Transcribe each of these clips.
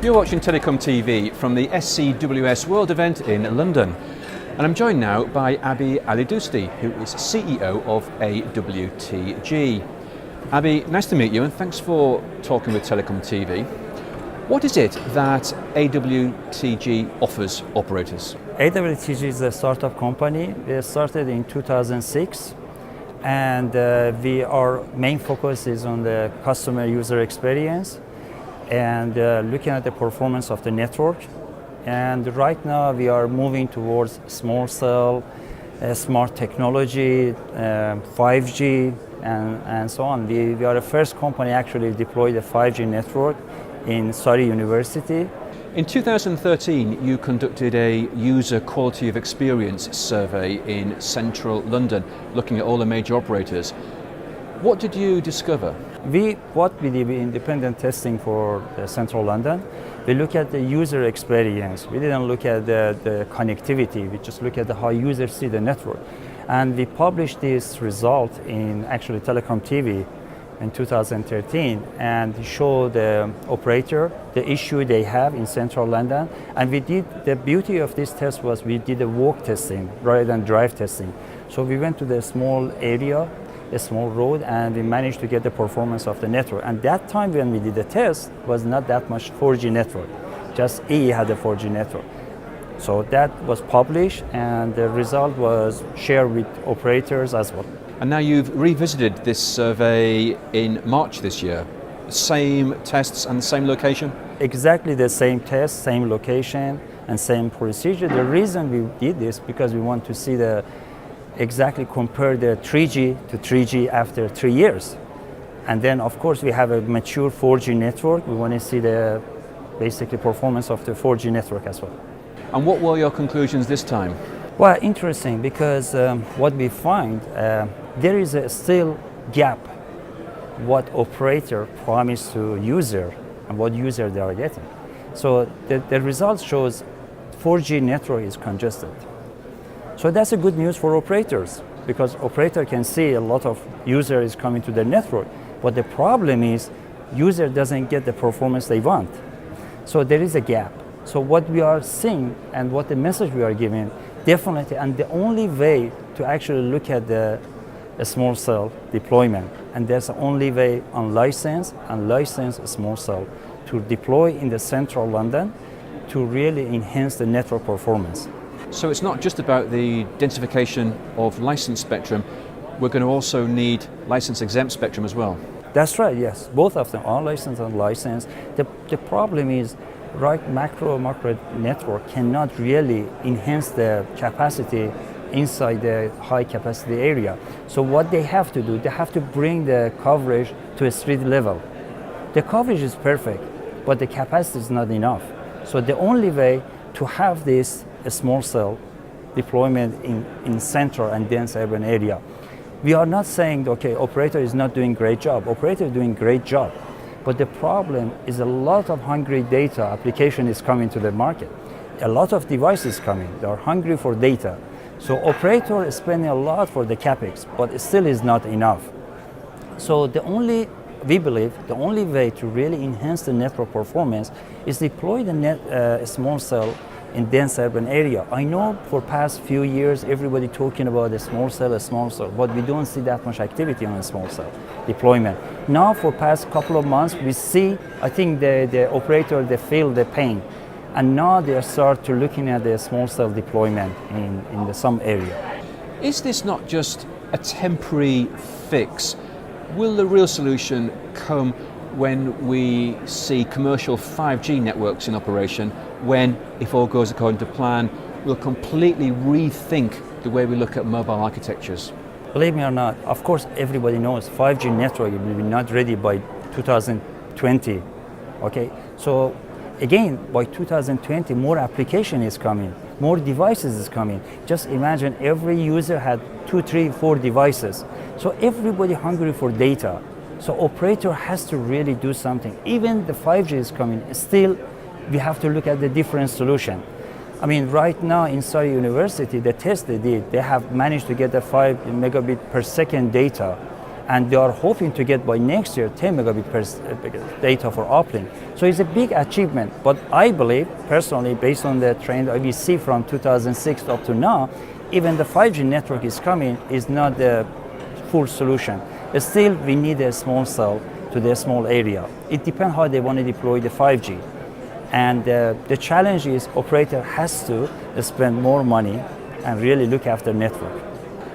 You're watching Telecom TV from the SCWS World event in London. And I'm joined now by Abbey Alidoosti, who is CEO of AWTG. Abbey, nice to meet you and thanks for talking with Telecom TV. What is it that AWTG offers operators? AWTG is a startup company. We started in 2006 and our main focus is on the customer user experience and looking at the performance of the network. And right now we are moving towards small cell, smart technology, 5G and so on. We are the first company actually deploy the 5G network in Surrey University. In 2013, you conducted a user quality of experience survey in central London, looking at all the major operators. What did you discover? We did independent testing for central London. We look at the user experience. We didn't look at the connectivity. We just look at how users see the network. And we published this result in actually Telecom TV in 2013 and show the operator the issue they have in central London. And the beauty of this test was we did a walk testing rather than drive testing. So we went to the small area, a small road, and we managed to get the performance of the network. And that time when we did the test was not that much 4G network, just EE had a 4G network. So that was published and the result was shared with operators as well. And now you've revisited this survey in March this year. Same tests and the same location? Exactly the same test, same location and same procedure. The reason we did this because we want to see exactly compare the 3G to 3G after 3 years. And then of course we have a mature 4G network. We want to see the basically performance of the 4G network as well. And what were your conclusions this time? Well, interesting because what we find, there is a still gap what operator promised to user and what user they are getting. So the results shows 4G network is congested. So that's a good news for operators because operator can see a lot of users coming to their network, but the problem is user doesn't get the performance they want. So there is a gap. So what we are seeing and what the message we are giving, definitely, and the only way to actually look at the small cell deployment, and that's the only way on license small cell to deploy in the central London to really enhance the network performance. So it's not just about the densification of licensed spectrum, we're going to also need license exempt spectrum as well. That's right, yes. Both of them, unlicensed and licensed. The problem is, macro network cannot really enhance the capacity inside the high capacity area. So what they have to do, they have to bring the coverage to a street level. The coverage is perfect, but the capacity is not enough. So the only way to have this small cell deployment in central and dense urban area. We are not saying, okay, operator is not doing great job. Operator is doing great job. But the problem is a lot of hungry data application is coming to the market. A lot of devices coming, they are hungry for data. So operator is spending a lot for the capex, but it still is not enough. So we believe the only way to really enhance the network performance is deploy the small cell in dense urban area. I know for past few years everybody talking about a small cell, but we don't see that much activity on a small cell deployment. Now for past couple of months we see, I think the operator, they feel the pain. And now they start to looking at the small cell deployment in some area. Is this not just a temporary fix? Will the real solution come when we see commercial 5G networks in operation, when, if all goes according to plan, we'll completely rethink the way we look at mobile architectures? Believe me or not, of course everybody knows 5G network will be not ready by 2020. Okay, so again, by 2020 more application is coming, more devices is coming. Just imagine every user had 2, 3, 4 devices. So everybody hungry for data. So operator has to really do something. Even the 5G is coming, still we have to look at the different solution. I mean, right now in Surrey University, the test they did, they have managed to get the 5 megabit per second data and they are hoping to get by next year 10 megabit per data for uplink. So it's a big achievement, but I believe personally, based on the trend we see from 2006 up to now, even the 5G network is coming is not the full solution. Still, we need a small cell to the small area. It depends how they want to deploy the 5G. And the challenge is operator has to spend more money and really look after network.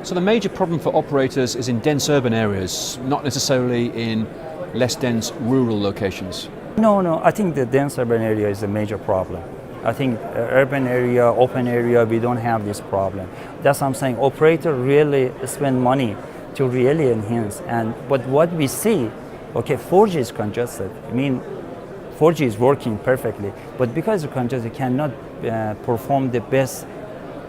So the major problem for operators is in dense urban areas, not necessarily in less dense rural locations. No, I think the dense urban area is a major problem. I think urban area, open area, we don't have this problem. That's what I'm saying. Operator really spend money to really enhance. But what we see, okay, 4G is congested. I mean, 4G is working perfectly, but because it's congested, it cannot perform the best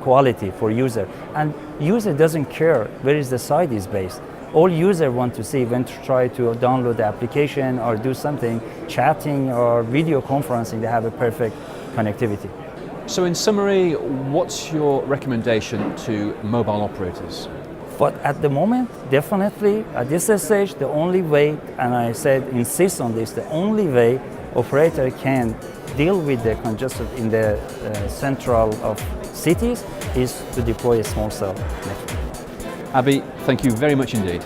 quality for user. And user doesn't care where is the site is based. All user want to see when to try to download the application or do something, chatting or video conferencing, they have a perfect connectivity. So in summary, what's your recommendation to mobile operators? But at the moment, definitely at this stage, the only way, and I said insist on this, the only way operator can deal with the congestion in the central of cities is to deploy a small cell network. Abbey, thank you very much indeed.